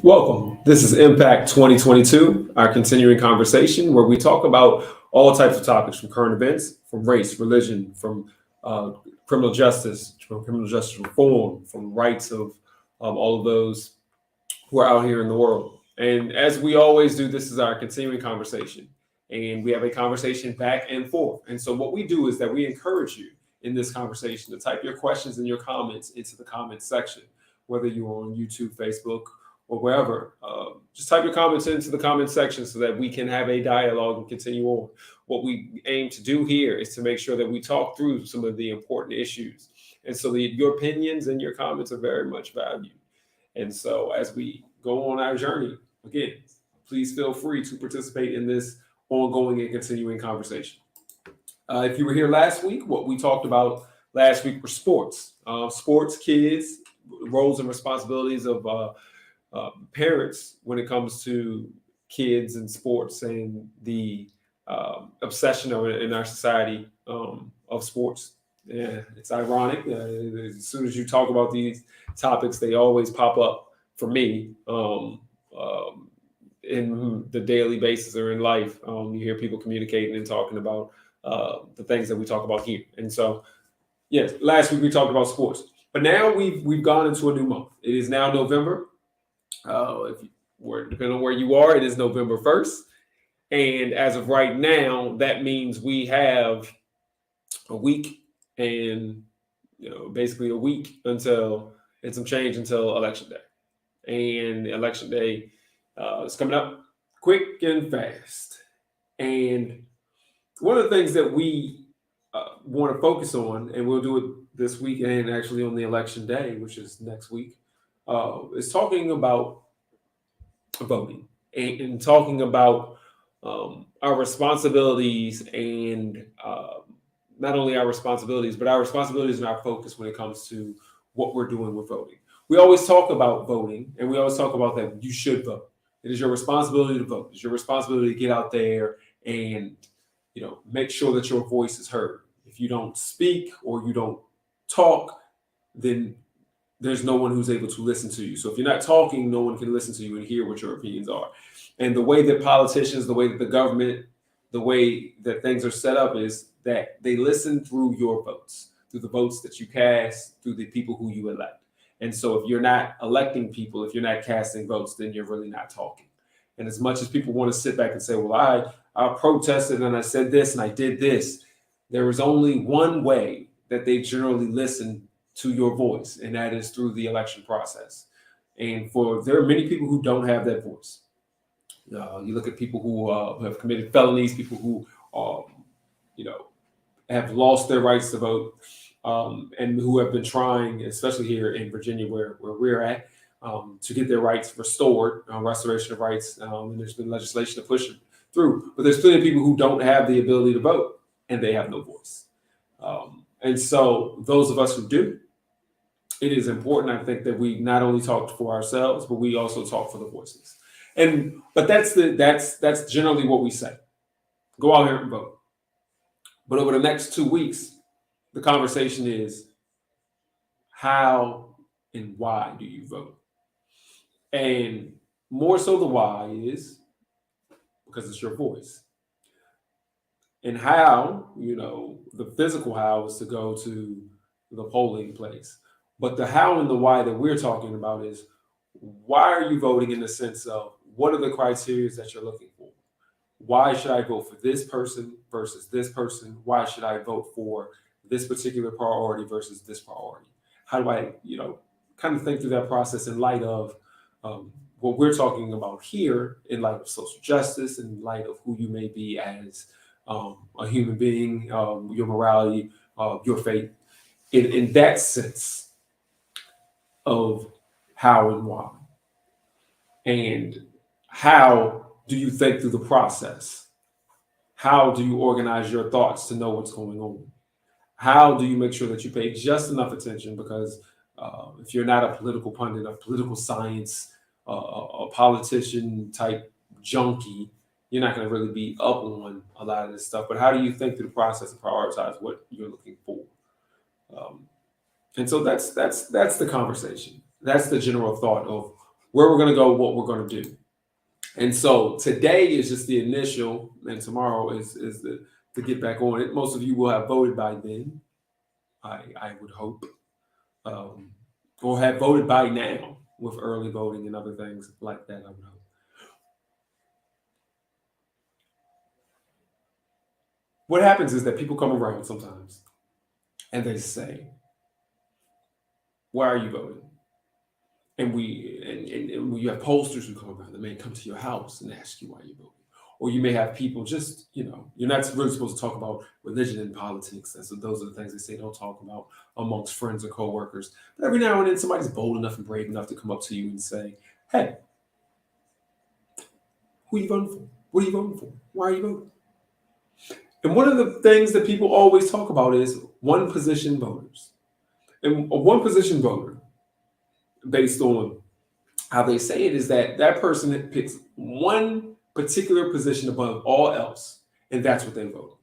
Welcome. This is Impact 2022, our continuing conversation where we talk about all types of topics from current events, from race, religion, from uh, criminal justice reform, from rights of all of those who are out here in the world. And as we always do, this is our continuing conversation. And we have a conversation back and forth. And so, what we do is that we encourage you in this conversation to type your questions and your comments into the comments section, whether you're on YouTube, Facebook, or wherever. Just type your comments into the comments section so that we can have a dialogue and continue on. What we aim to do here is to make sure that we talk through some of the important issues. And so, your opinions and your comments are very much valued. And so, as we go on our journey, again, please feel free to participate in this ongoing and continuing conversation. If you were here last week, what we talked about last week were sports, kids, roles and responsibilities of parents when it comes to kids and sports and the obsession in our society of sports. Yeah, it's ironic. As soon as you talk about these topics, they always pop up for me in the daily basis or in life. You hear people communicating and talking about the things that we talk about here. And so, yes, last week we talked about sports, but now we've gone into a new month. It is now November. If you were depending on where you are, it is November 1st. And as of right now, that means we have a week and basically a week until and some change until election day. And election day is coming up quick and fast. And one of the things that we want to focus on, and we'll do it this week and actually on the election day, which is next week, is talking about voting and talking about our responsibilities and not only our responsibilities, but our responsibilities and our focus when it comes to what we're doing with voting. We always talk about voting and we always talk about that you should vote. It is your responsibility to vote. It's your responsibility to get out there and make sure that your voice is heard. If you don't speak or you don't talk, then there's no one who's able to listen to you. So if you're not talking, no one can listen to you and hear what your opinions are. And the way that politicians, the way that the government, the way that things are set up is that they listen through your votes, through the votes that you cast, through the people who you elect. And so if you're not electing people, if you're not casting votes, then you're really not talking. And as much as people want to sit back and say, well, I protested and I said this and I did this, there is only one way that they generally listen to your voice, and that is through the election process. And there are many people who don't have that voice. You look at people who have committed felonies, people who, have lost their rights to vote, and who have been trying, especially here in Virginia, where we're at, to get their rights restored, restoration of rights. And there's been legislation to push it through. But there's plenty of people who don't have the ability to vote, and they have no voice. And so those of us who do, it is important, I think, that we not only talk for ourselves, but we also talk for the voices. But that's generally what we say. Go out here and vote. But over the next 2 weeks, the conversation is how and why do you vote? And more so the why is because it's your voice. And how, the physical how is to go to the polling place. But the how and the why that we're talking about is why are you voting in the sense of what are the criteria that you're looking for? Why should I vote for this person versus this person? Why should I vote for this particular priority versus this priority? How do I, kind of think through that process in light of what we're talking about here, in light of social justice, in light of who you may be as a human being, your morality, your faith, in that sense of how and why. And how do you think through the process? How do you organize your thoughts to know what's going on? How do you make sure that you pay just enough attention? Because if you're not a political pundit, a political science, a politician type junkie, you're not going to really be up on a lot of this stuff. But how do you think through the process and prioritize what you're looking for? And so that's the conversation. That's the general thought of where we're going to go, what we're going to do. And so today is just the initial, and tomorrow is the to get back on it. Most of you will have voted by then, I would hope, or have voted by now with early voting and other things like that, I would hope. What happens is that people come around sometimes and they say, why are you voting? And you have pollsters who come around. They may come to your house and ask you why you're voting. Or you may have people just, you're not really supposed to talk about religion and politics. And so those are the things they say don't talk about amongst friends or coworkers. But every now and then somebody's bold enough and brave enough to come up to you and say, hey, who are you voting for? What are you voting for? Why are you voting? And one of the things that people always talk about is one position voters. And a one position voter, based on how they say it, is that person that picks one particular position above all else, and that's what they vote.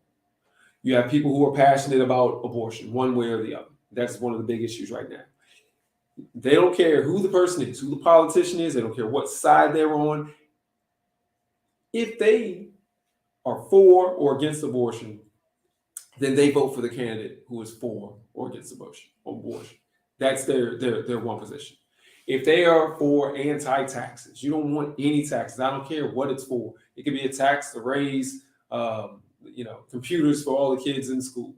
You have people who are passionate about abortion, one way or the other. That's one of the big issues right now. They don't care who the person is, who the politician is. They don't care what side they're on. If they are for or against abortion, then they vote for the candidate who is for or against abortion. That's their one position. If they are for anti-taxes, you don't want any taxes. I don't care what it's for. It could be a tax to raise, computers for all the kids in school.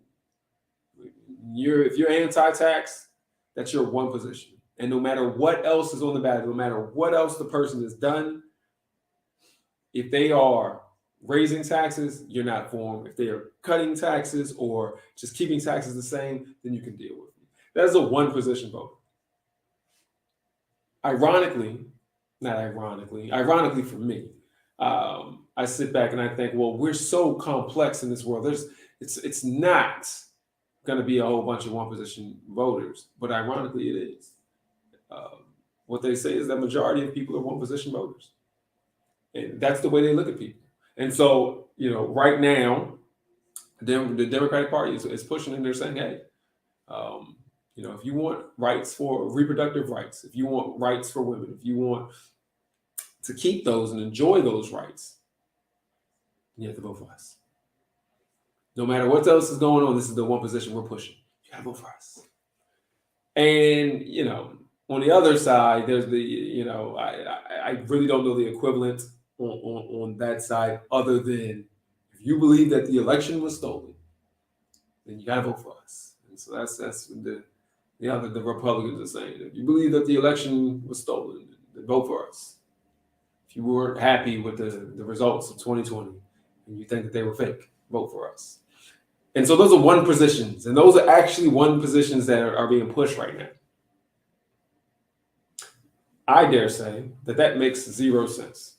If you're anti-tax, that's your one position. And no matter what else is on the ballot, no matter what else the person has done, if they are raising taxes, you're not for them. If they are cutting taxes or just keeping taxes the same, then you can deal with them. That is a one position vote. Ironically for me, I sit back and I think, well, we're so complex in this world. It's not going to be a whole bunch of one position voters, but ironically it is. What they say is that majority of people are one position voters, and that's the way they look at people. And so, right now, the Democratic Party is pushing, and they're saying, hey, if you want rights for reproductive rights, if you want rights for women, if you want to keep those and enjoy those rights, you have to vote for us. No matter what else is going on, this is the one position we're pushing. You have to vote for us. And, on the other side, there's I really don't know the equivalent on that side, other than if you believe that the election was stolen, then you got to vote for us. And so that's the Republicans are saying. If you believe that the election was stolen, then vote for us. If you weren't happy with the results of 2020 and you think that they were fake, vote for us. And so those are one positions, and those are actually one positions that are being pushed right now. I dare say that makes zero sense.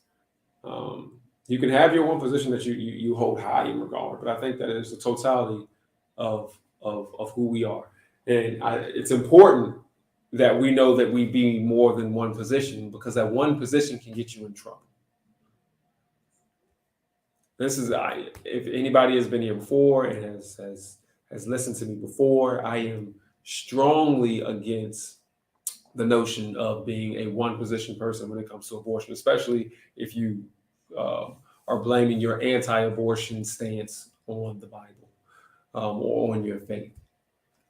You can have your one position that you hold high in regard, but I think that is the totality of who we are. And it's important that we know that we be more than one position, because that one position can get you in trouble. If anybody has been here before and has listened to me before, I am strongly against the notion of being a one position person when it comes to abortion, especially if you are blaming your anti-abortion stance on the Bible or on your faith.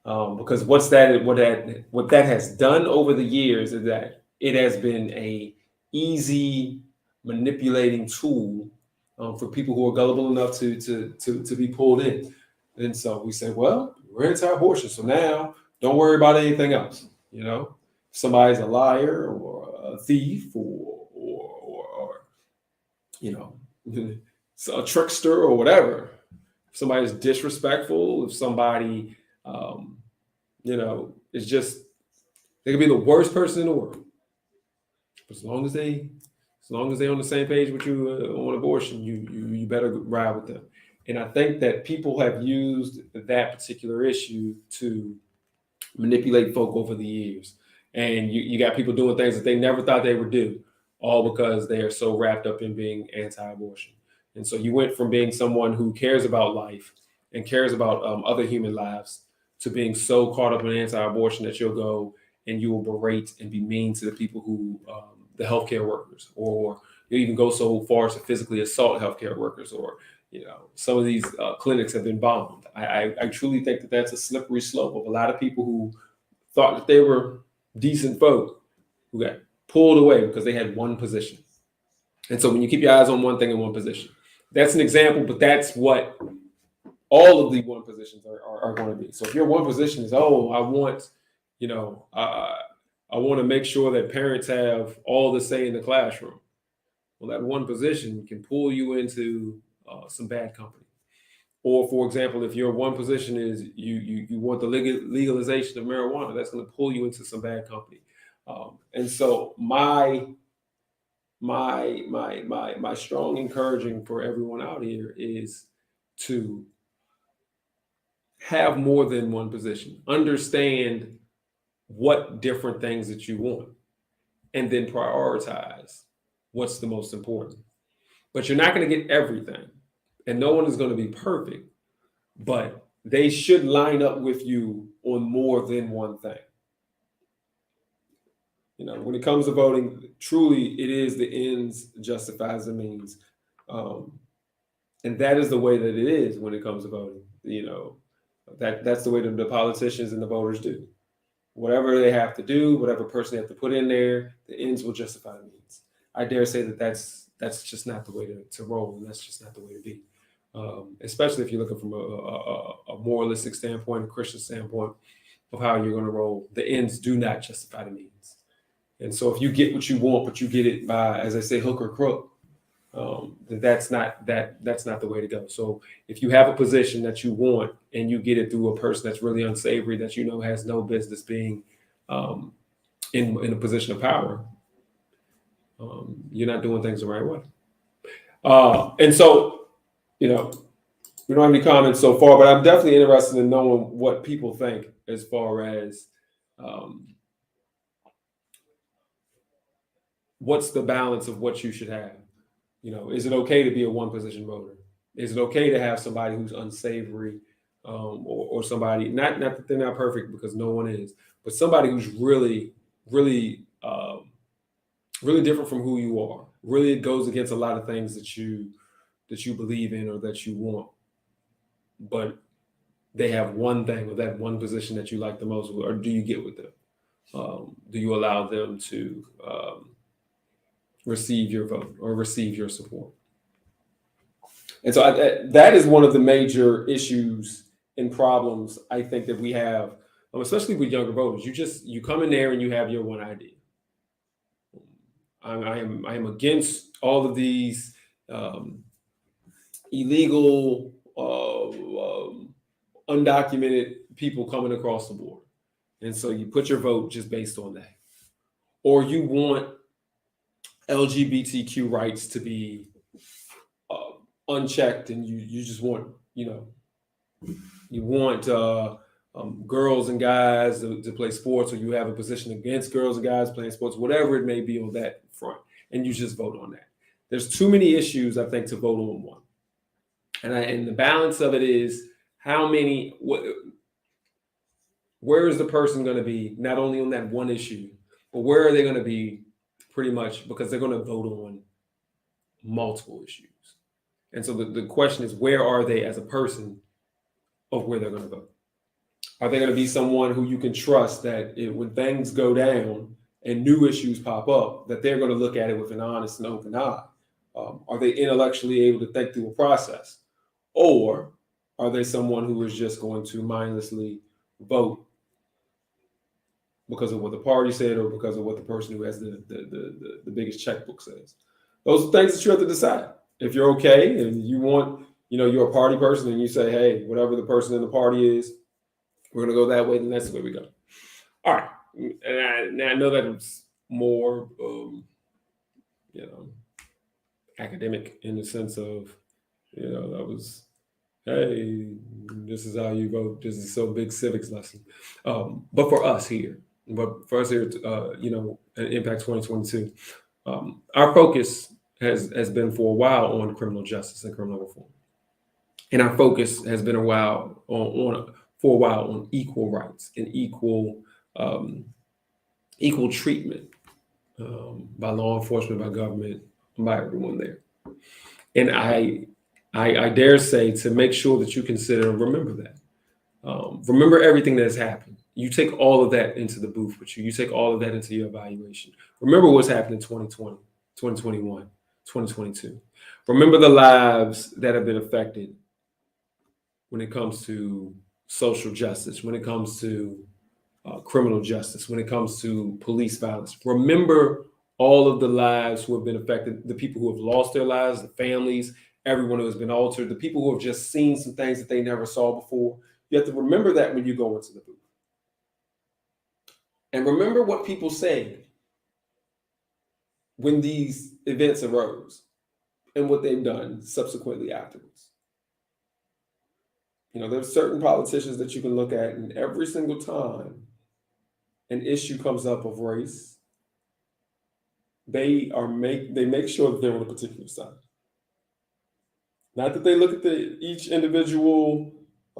Because what that has done over the years is that it has been a easy manipulating tool for people who are gullible enough to be pulled in. And so we say, well, we're anti-abortion, so now don't worry about anything else. If somebody's a liar or a thief or a trickster or whatever, if somebody's disrespectful, if somebody it's just, they could be the worst person in the world. But as long as they're on the same page with you on abortion, you better ride with them. And I think that people have used that particular issue to manipulate folk over the years. And you got people doing things that they never thought they would do, all because they are so wrapped up in being anti-abortion. And so you went from being someone who cares about life and cares about other human lives to being so caught up in anti-abortion that you'll go and you will berate and be mean to the people who, the healthcare workers, or you even go so far as to physically assault healthcare workers, or some of these clinics have been bombed. I truly think that that's a slippery slope of a lot of people who thought that they were decent folk who got pulled away because they had one position. And so when you keep your eyes on one thing in one position, that's an example, but that's what all of the one positions are going to be. So if your one position is, oh, I want, I want to make sure that parents have all the say in the classroom. Well, that one position can pull you into some bad company. Or, for example, if your one position is you want the legalization of marijuana, that's going to pull you into some bad company. And so my strong encouraging for everyone out here is to have more than one position. Understand what different things that you want, and then prioritize what's the most important. But you're not going to get everything, and no one is going to be perfect, but they should line up with you on more than one thing. When it comes to voting, truly it is the ends justifies the means. And that is the way that it is when it comes to voting. That's the way the politicians and the voters do. Whatever they have to do, whatever person they have to put in there, the ends will justify the means. I dare say that that's just not the way to roll, and that's just not the way to be. Especially if you're looking from a moralistic standpoint, a Christian standpoint of how you're going to roll. The ends do not justify the means. And so if you get what you want, but you get it by, as I say, hook or crook, then that's not the way to go. So if you have a position that you want and you get it through a person that's really unsavory, that has no business being in a position of power, you're not doing things the right way. And so, we don't have any comments so far, but I'm definitely interested in knowing what people think as far as what's the balance of what you should have. Is it okay to be a one position voter? Is it okay to have somebody who's unsavory, or somebody, not that they're not perfect, because no one is, but somebody who's really, really, really different from who you are, really goes against a lot of things that you believe in or that you want, but they have one thing or that one position that you like the most, or do you get with them? Do you allow them to receive your vote or receive your support? And so that is one of the major issues and problems I think that we have, especially with younger voters. You come in there and you have your one idea. I am against all of these illegal, undocumented people coming across the border, and so you put your vote just based on that. Or you want LGBTQ rights to be unchecked, and you just want you want girls and guys to play sports, or you have a position against girls and guys playing sports, whatever it may be on that front, and you just vote on that. There's too many issues, I think, to vote on one, and the balance of it is where is the person going to be, not only on that one issue, but where are they going to be, pretty much, because they're going to vote on multiple issues. And so the question is, where are they as a person of where they're going to vote? Are they going to be someone who you can trust that when things go down and new issues pop up, that they're going to look at it with an honest and open eye? Are they intellectually able to think through a process? Or are they someone who is just going to mindlessly vote because of what the party said, or because of what the person who has the biggest checkbook says? Those are things that you have to decide. If you're okay and you want, you're a party person and you say, hey, whatever the person in the party is, we're going to go that way, then that's the way we go. All right. And I know that it's more, academic in the sense of, that was, hey, this is how you vote. This is so big civics lesson. But for us here, at Impact 2022, our focus has been for a while on criminal justice and criminal reform, and our focus has been for a while on equal rights and equal equal treatment by law enforcement, by government, by everyone there. And I dare say to make sure that you consider and remember that. Remember everything that has happened. You take all of that into the booth with you. You take all of that into your evaluation. Remember what's happened in 2020, 2021, 2022. Remember the lives that have been affected when it comes to social justice, when it comes to criminal justice, when it comes to police violence. Remember all of the lives who have been affected, the people who have lost their lives, the families, everyone who has been altered, the people who have just seen some things that they never saw before. You have to remember that when you go into the booth. And remember what people said when these events arose and what they've done subsequently afterwards. You know, there's certain politicians that you can look at, and every single time an issue comes up of race, they make sure that they're on a particular side. Not that they look at each individual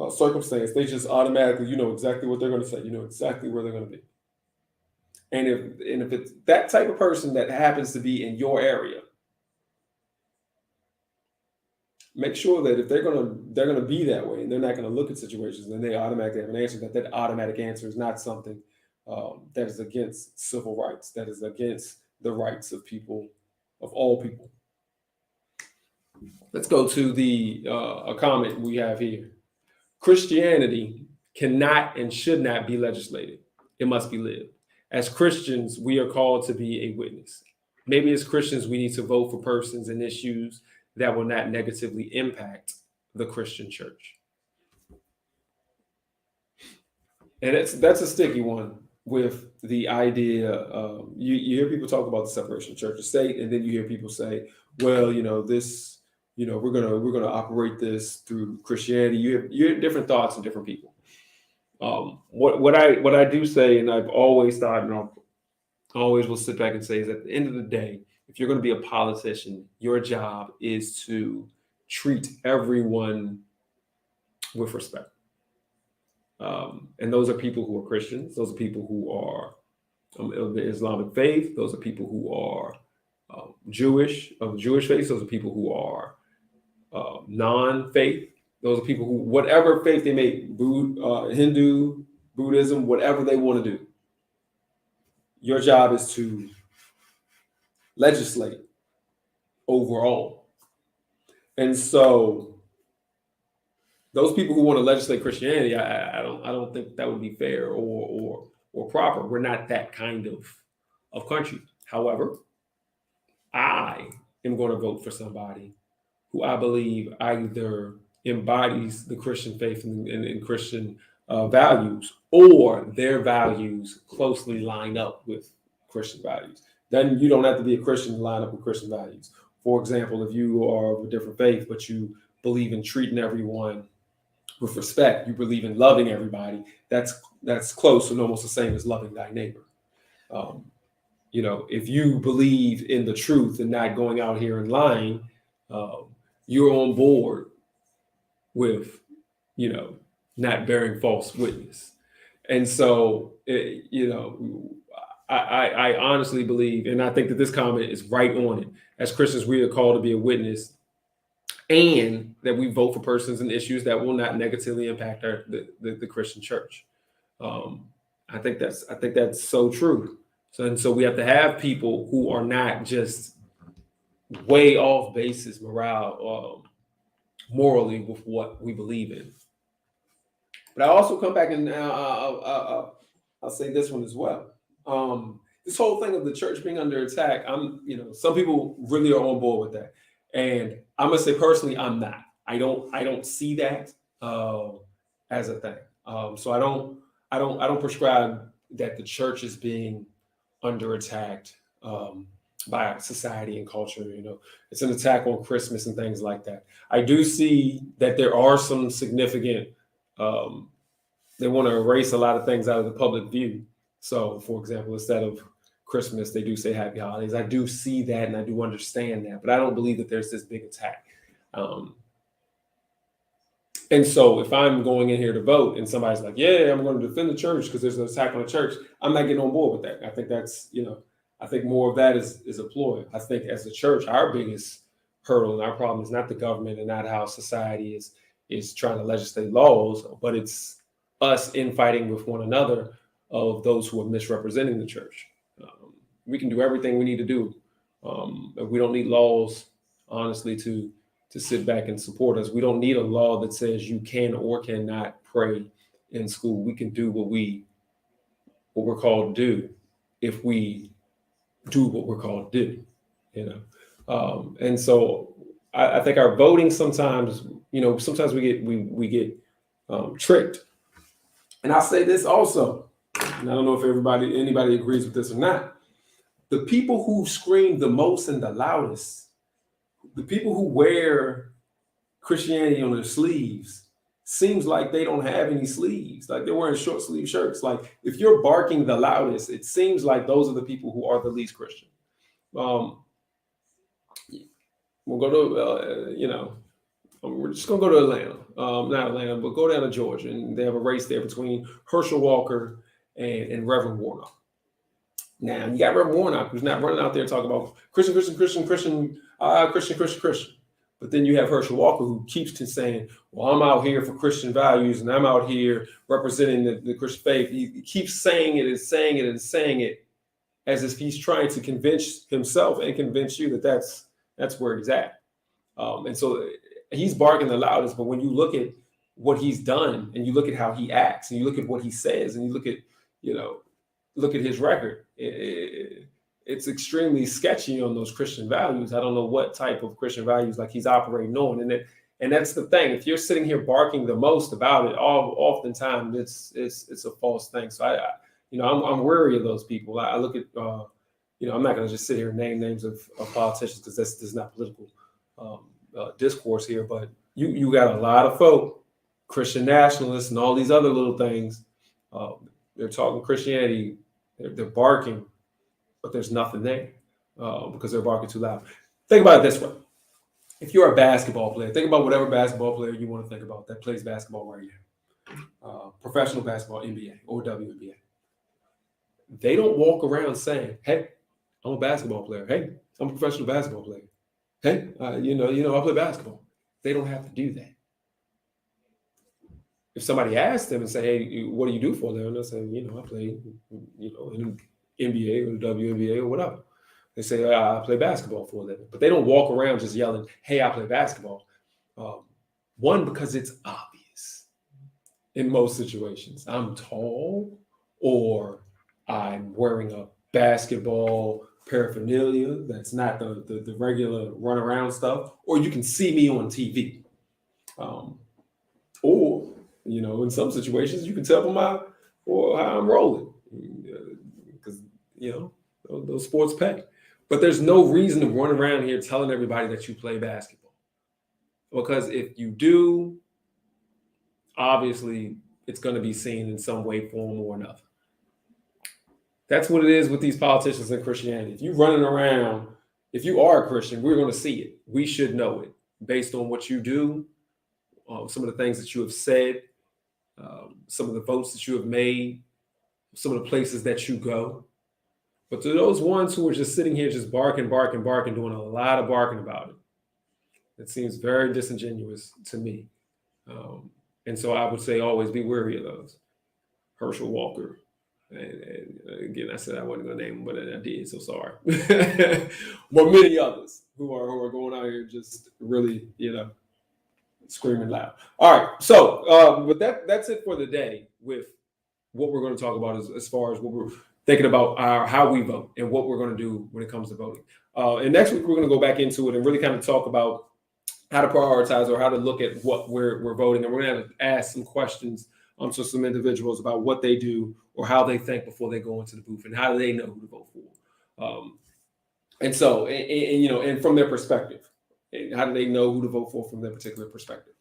circumstance, they just automatically, you know exactly what they're going to say, you know exactly where they're going to be. And if it's that type of person that happens to be in your area, make sure that if they're gonna be that way and they're not gonna look at situations, then they automatically have an answer. That automatic answer is not something that is against civil rights, that is against the rights of people, of all people. Let's go to a comment we have here. Christianity cannot and should not be legislated. It must be lived. As Christians, we are called to be a witness. Maybe as Christians, we need to vote for persons and issues that will not negatively impact the Christian church. And that's a sticky one with the idea. You hear people talk about the separation of church and state, and then you hear people say, well, you know, this, you know, we're gonna operate this through Christianity. You have different thoughts and different people. What I do say, and I've always thought, and I always will sit back and say, is at the end of the day, if you're going to be a politician, your job is to treat everyone with respect. And those are people who are Christians. Those are people who are of the Islamic faith. Those are people who are Jewish, of the Jewish faith. Those are people who are non-faith. Those are people who, whatever faith they may, Hindu, Buddhism, whatever they want to do. Your job is to legislate overall. And so those people who want to legislate Christianity, I don't think that would be fair or proper. We're not that kind of country. However, I am going to vote for somebody who I believe either embodies the Christian faith and Christian values, or their values closely line up with Christian values. Then you don't have to be a Christian to line up with Christian values. For example, if you are of a different faith, but you believe in treating everyone with respect, you believe in loving everybody, that's close and almost the same as loving thy neighbor. You know, if you believe in the truth and not going out here and lying, you're on board with, you know, not bearing false witness. And so, you know, I honestly believe, and I think that this comment is right on it. As Christians, we are called to be a witness, and that we vote for persons and issues that will not negatively impact the Christian church. I think that's so true. So we have to have people who are not just way off basis morally with what we believe in. But I also come back and I'll say this one as well. This whole thing of the church being under attack, some people really are on board with that, and I'm gonna say personally, I'm not. I don't see that as a thing. So I don't prescribe that the church is being under attack by society and culture. You know, it's an attack on Christmas and things like that. I do see that there are some significant. They want to erase a lot of things out of the public view. So, for example, instead of Christmas, they do say Happy Holidays. I do see that and I do understand that, but I don't believe that there's this big attack. And so if I'm going in here to vote and somebody's like, yeah, I'm going to defend the church because there's an attack on the church, I'm not getting on board with that. I think that's, I think more of that is a ploy. I think as a church, our biggest hurdle and our problem is not the government and not how society is trying to legislate laws, but it's us infighting with one another of those who are misrepresenting the church. We can do everything we need to do. We don't need laws, honestly, to sit back and support us. We don't need a law that says you can or cannot pray in school. We can do what we're called to do if we do what we're called to do, and so I think our voting sometimes, sometimes we get tricked. And I'll say this also, and I don't know if anybody agrees with this or not. The people who scream the most and the loudest, the people who wear Christianity on their sleeves, seems like they don't have any sleeves. Like they're wearing short sleeve shirts. Like if you're barking the loudest, it seems like those are the people who are the least Christian. We'll go to, we're just going to go to Atlanta, not Atlanta, but go down to Georgia. And they have a race there between Herschel Walker and Reverend Warnock. Now, you got Reverend Warnock, who's not running out there talking about Christian. But then you have Herschel Walker, who keeps saying, well, I'm out here for Christian values, and I'm out here representing the Christian faith. He keeps saying it and saying it and saying it as if he's trying to convince himself and convince you that that's where he's at. And so he's barking the loudest, but when you look at what he's done and you look at how he acts and you look at what he says and you look at his record, it's extremely sketchy on those Christian values. I don't know what type of Christian values like he's operating on. And that's the thing. If you're sitting here barking the most about it, oftentimes it's a false thing. So I'm wary of those people. I look at, I'm not going to just sit here and name names of politicians because this is not political discourse here. But you got a lot of folk, Christian nationalists and all these other little things. They're talking Christianity. They're barking, but there's nothing there because they're barking too loud. Think about it this way. If you're a basketball player, think about whatever basketball player you want to think about that plays basketball right now. Professional basketball, NBA or WNBA. They don't walk around saying, hey, I'm a basketball player. Hey, I'm a professional basketball player. Hey, I play basketball. They don't have to do that. If somebody asks them and say, hey, what do you do for them? They'll say, I play, in NBA or the WNBA or whatever. They say, I play basketball for them. But they don't walk around just yelling, hey, I play basketball. One, because it's obvious in most situations. I'm tall or I'm wearing a basketball paraphernalia that's not the regular run around stuff, or you can see me on TV. Or, in some situations, you can tell from how I'm rolling because, those sports pay. But there's no reason to run around here telling everybody that you play basketball. Because if you do, obviously, it's going to be seen in some way, form, or another. That's what it is with these politicians and Christianity. If you're running around, if you are a Christian, we're going to see it. We should know it based on what you do, some of the things that you have said, some of the votes that you have made, some of the places that you go. But to those ones who are just sitting here just barking, doing a lot of barking about it seems very disingenuous to me. And so I would say always be wary of those. Herschel Walker. And again, I said I wasn't going to name them, but I did, so sorry. But many others who are going out here just really, screaming loud. All right, so but that's it for the day with what we're going to talk about as far as what we're thinking about how we vote and what we're going to do when it comes to voting. And next week, we're going to go back into it and really kind of talk about how to prioritize or how to look at what we're voting. And we're going to have to ask some questions to some individuals about what they do or how they think before they go into the booth and how do they know who to vote for. And so, and from their perspective, and how do they know who to vote for from their particular perspective?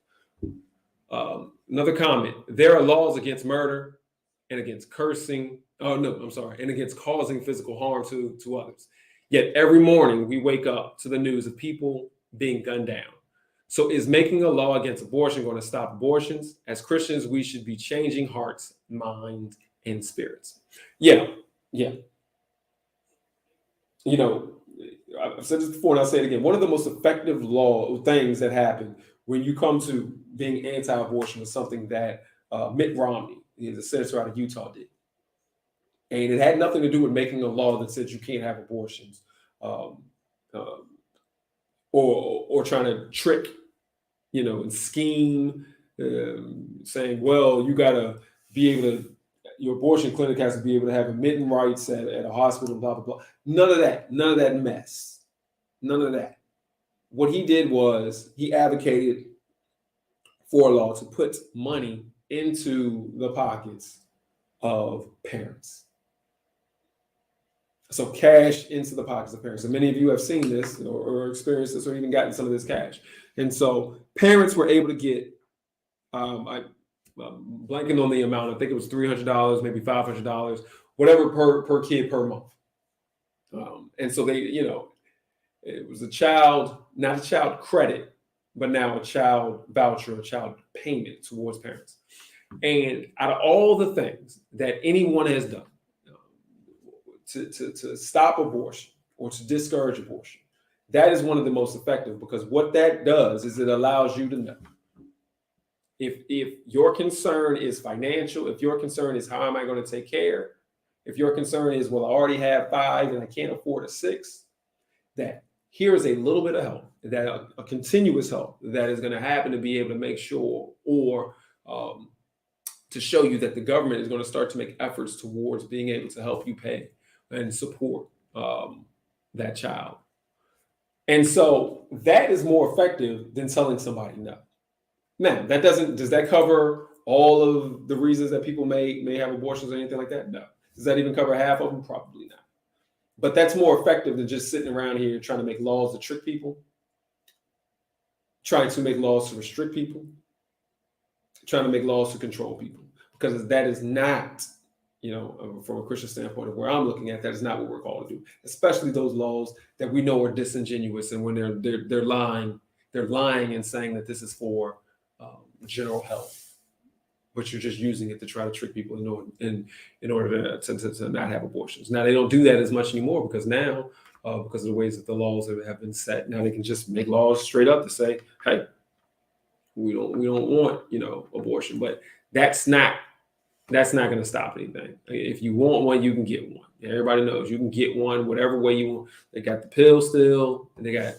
Another comment, there are laws against murder and against cursing. Oh, no, I'm sorry. And against causing physical harm to others. Yet every morning we wake up to the news of people being gunned down. So is making a law against abortion going to stop abortions? As Christians, we should be changing hearts, minds, and spirits. Yeah, yeah. You know, I've said this before and I'll say it again. One of the most effective law things that happen when you come to being anti-abortion was something that Mitt Romney, the senator out of Utah, did. And it had nothing to do with making a law that said you can't have abortions, um, uh, or trying to trick, and scheme, saying, well, you got to be able to, your abortion clinic has to be able to have admitting rights at a hospital, blah, blah, blah. None of that mess. None of that. What he did was he advocated for a law to put money into the pockets of parents. So cash into the pockets of parents. And many of you have seen this or experienced this or even gotten some of this cash. And so parents were able to get, I'm blanking on the amount. I think it was $300, maybe $500, whatever per kid per month. And so they, it was not a child credit, but now a child voucher, a child payment towards parents. And out of all the things that anyone has done to stop abortion or to discourage abortion, that is one of the most effective, because what that does is it allows you to know if your concern is financial, if your concern is how am I going to take care, if your concern is, well, I already have 5 and I can't afford a 6, that here is a little bit of help, that a continuous help that is going to happen to be able to make sure or to show you that the government is going to start to make efforts towards being able to help you pay and support that child. And so that is more effective than telling somebody no. Now, does that cover all of the reasons that people may have abortions or anything like that? No. Does that even cover half of them? Probably not. But that's more effective than just sitting around here trying to make laws to trick people, trying to make laws to restrict people, trying to make laws to control people, because that is not, from a Christian standpoint of where I'm looking at, that is not what we're called to do, especially those laws that we know are disingenuous, and when they're lying and saying that this is for general health, but you're just using it to try to trick people in order to not have abortions. Now they don't do that as much anymore because now, because of the ways that the laws have been set, now they can just make laws straight up to say, hey, we don't want abortion, but that's not going to stop anything. If you want one, you can get one. Everybody knows you can get one whatever way you want. They got the pill still, and they got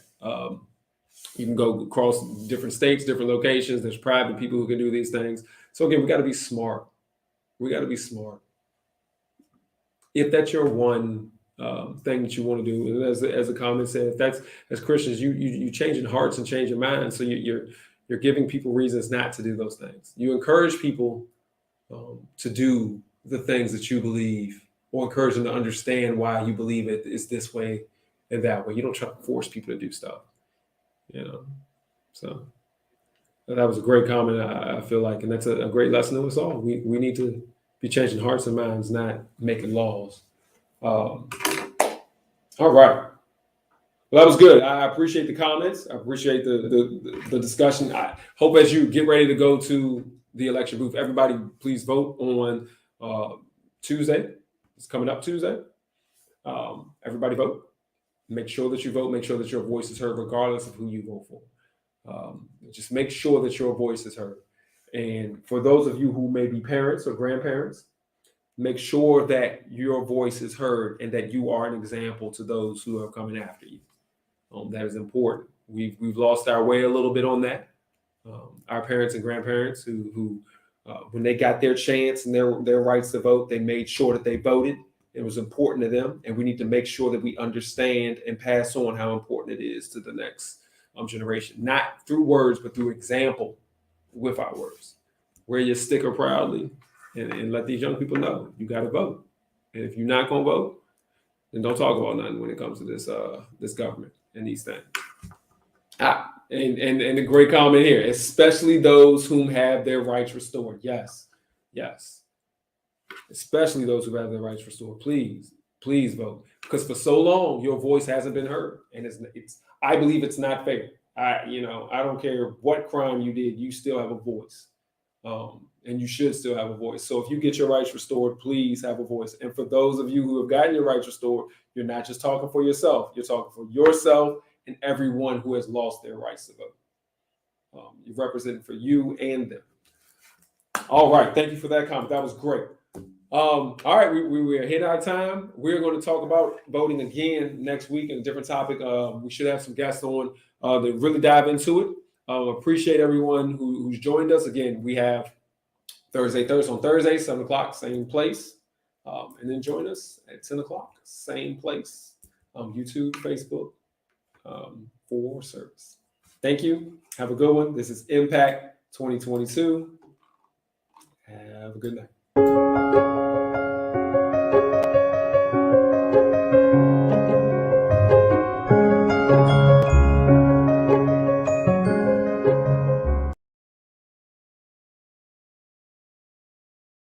you can go across different states, different locations. There's private people who can do these things. So again, we got to be smart. If that's your one thing that you want to do, as the comment said, if that's, as Christians, you changing hearts and changing minds. So you're giving people reasons not to do those things. You encourage people to do the things that you believe, or encourage them to understand why you believe it is this way and that way. You don't try to force people to do stuff. So that was a great comment, I feel like, and that's a great lesson to us all. We need to be changing hearts and minds, not making laws. All right. Well, that was good. I appreciate the comments. I appreciate the discussion. I hope as you get ready to go to the election booth, everybody please vote on Tuesday. It's coming up Tuesday. Everybody vote. Make sure that you vote. Make sure that your voice is heard, regardless of who you vote for. Just make sure that your voice is heard. And for those of you who may be parents or grandparents, make sure that your voice is heard and that you are an example to those who are coming after you. That is important. We've lost our way a little bit on that. Our parents and grandparents who when they got their chance and their rights to vote, they made sure that they voted. It was important to them, and we need to make sure that we understand and pass on how important it is to the next generation, not through words, but through example with our words. Wear your sticker proudly and let these young people know you got to vote. And if you're not going to vote, then don't talk about nothing when it comes to this government and these things. And a great comment here, especially those whom have their rights restored. Yes. Especially those who have their rights restored. Please vote, because for so long your voice hasn't been heard, and I believe it's not fair. I don't care what crime you did, you still have a voice. And you should still have a voice. So if you get your rights restored, please have a voice. And for those of you who have gotten your rights restored, you're not just talking for yourself. You're talking for yourself and everyone who has lost their rights to vote. You're representing for you and them. All right. Thank you for that comment. That was great. All right. We are hitting our time. We're going to talk about voting again next week in a different topic. We should have some guests on to really dive into it. Appreciate everyone who's joined us. Again, we have Thursday, 7 o'clock, same place. And then join us at 10 o'clock, same place. YouTube, Facebook, for service. Thank you. Have a good one. This is Impact 2022. Have a good night.